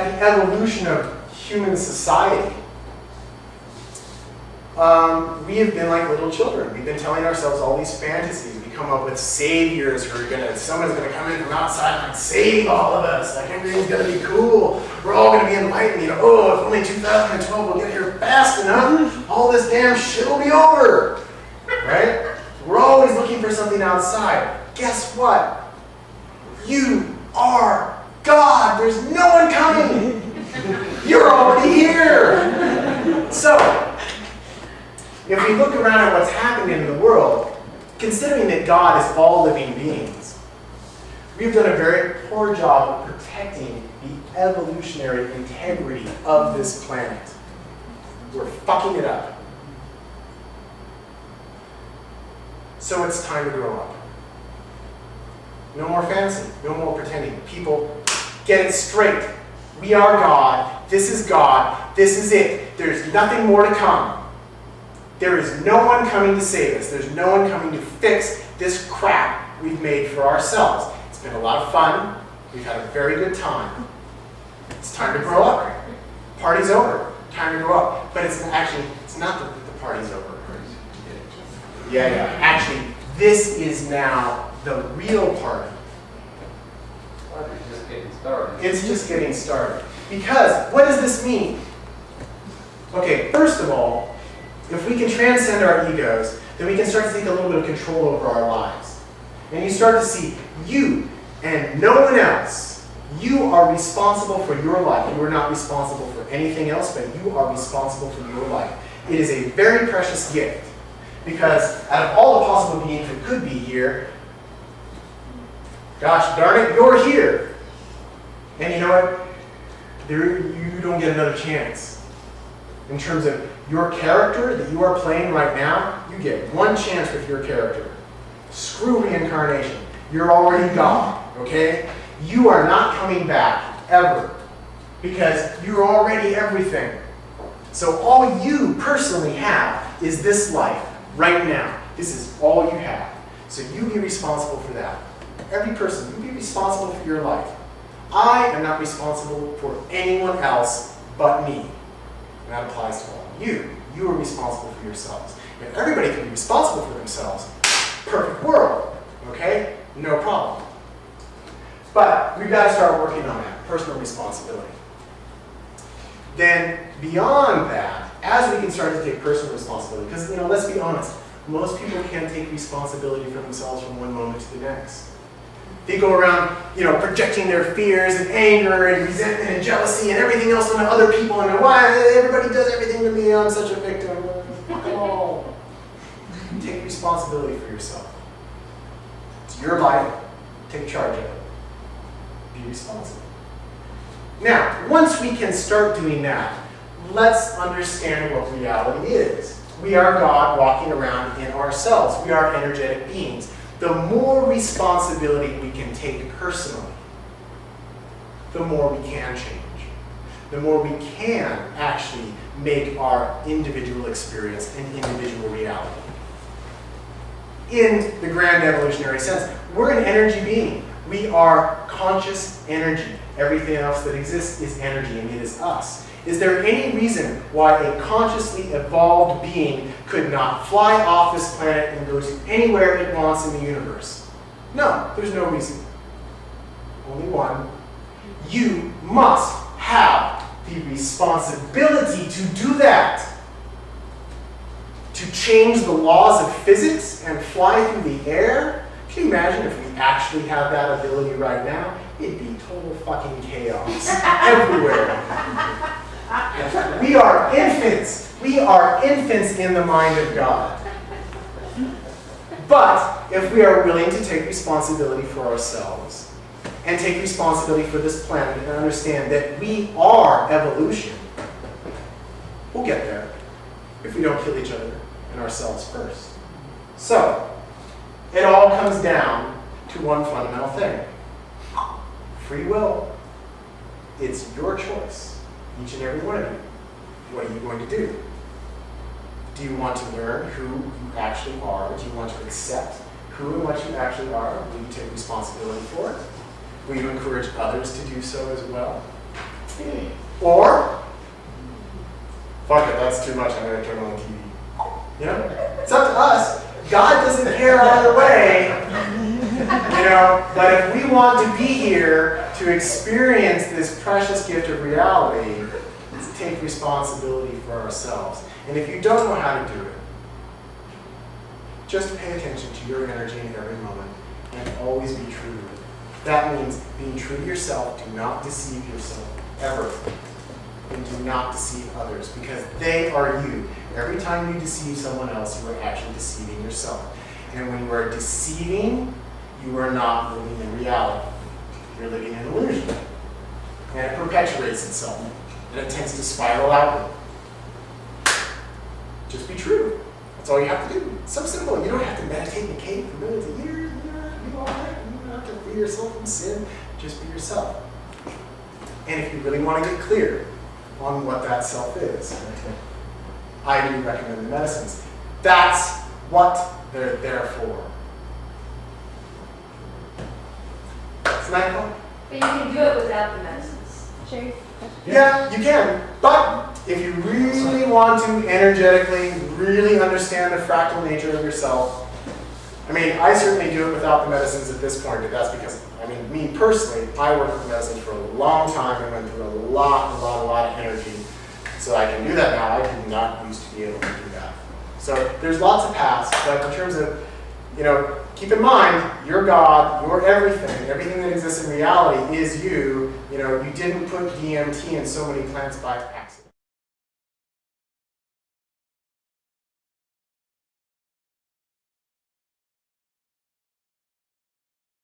at the evolution of human society, we have been like little children. We've been telling ourselves all these fantasies. We come up with saviors who are someone's gonna come in from outside and save all of us. Like everything's gonna be cool. We're all gonna be enlightened. You know, oh, if only 2012 will get here fast enough, all this damn shit will be over. Right? We're always looking for something outside. Guess what? You are God. There's no one coming. You're already here. So, if we look around at what's happening in the world, considering that God is all living beings, we've done a very poor job of protecting the evolutionary integrity of this planet. We're fucking it up. So it's time to grow up. No more fantasy, no more pretending. People, get it straight. We are God, this is God, this is it. There's nothing more to come. There is no one coming to save us. There's no one coming to fix this crap we've made for ourselves. It's been a lot of fun. We've had a very good time. It's time to grow up. Party's over. Time to grow up. But it's not that the party's over. Yeah. Actually, this is now the real party. It's just getting started. It's just getting started. Because, what does this mean? Okay, first of all, if we can transcend our egos, then we can start to take a little bit of control over our lives. And you start to see you and no one else. You are responsible for your life. You are not responsible for anything else, but you are responsible for your life. It is a very precious gift. Because out of all the possible beings that could be here, gosh darn it, you're here. And you know what? You don't get another chance. In terms of your character that you are playing right now, you get one chance with your character. Screw reincarnation. You're already God, okay? You are not coming back, ever. Because you're already everything. So all you personally have is this life, right now. This is all you have. So you be responsible for that. Every person, you be responsible for your life. I am not responsible for anyone else but me. And that applies to all of you. You are responsible for yourselves. If everybody can be responsible for themselves, perfect world, okay? No problem. But we've got to start working on that, personal responsibility. Then beyond that, as we can start to take personal responsibility, because let's be honest, most people can't take responsibility for themselves from one moment to the next. They go around, projecting their fears and anger and resentment and jealousy and everything else on other people, and why everybody does everything to me, I'm such a victim. Fuck them all. Take responsibility for yourself. It's your life. Take charge of it. Be responsible. Now, once we can start doing that, let's understand what reality is. We are God walking around in ourselves. We are energetic beings. The more responsibility we can take personally, the more we can change. The more we can actually make our individual experience an individual reality. In the grand evolutionary sense, we're an energy being. We are conscious energy. Everything else that exists is energy, and it is us. Is there any reason why a consciously evolved being could not fly off this planet and go to anywhere it wants in the universe? No, there's no reason. Only one. You must have the responsibility to do that. To change the laws of physics and fly through the air? Can you imagine if we actually had that ability right now? It'd be total fucking chaos everywhere. We are infants. We are infants in the mind of God. But if we are willing to take responsibility for ourselves and take responsibility for this planet and understand that we are evolution, we'll get there if we don't kill each other and ourselves first. So, it all comes down to one fundamental thing. Free will. It's your choice, each and every one of you. What are you going to do? Do you want to learn who you actually are? Do you want to accept who and what you actually are? Will you take responsibility for it? Will you encourage others to do so as well? Or, fuck it, that's too much, I'm going to turn on the TV. You know? It's up to us. God doesn't care either way. You know, but if we want to be here to experience this precious gift of reality, let's take responsibility for ourselves. And if you don't know how to do it, just pay attention to your energy in every moment and always be true to it. That means being true to yourself. Do not deceive yourself, ever. And do not deceive others, because they are you. Every time you deceive someone else, you are actually deceiving yourself. And when you are deceiving, you are not living in reality. You're living in illusion. And it perpetuates itself. And it tends to spiral outward. Just be true. That's all you have to do. It's so simple. You don't have to meditate in a cave for millions of years. You don't have to do all that. You don't have to free yourself from sin. Just be yourself. And if you really want to get clear on what that self is, I do recommend the medicines. That's what they're there for. It's 9 o'clock. But you can do it without the medicines. Sherry? Yeah, you can. But if you really want to energetically, really understand the fractal nature of yourself, I mean, I certainly do it without the medicines at this point, but that's because, I mean, me personally, I worked with medicine for a long time and went through a lot of energy. So I can do that now. I did not used to be able to do that. So there's lots of paths, but in terms of, you know, keep in mind, you're God, you're everything. Everything that exists in reality is you. You know, you didn't put DMT in so many plants by accident.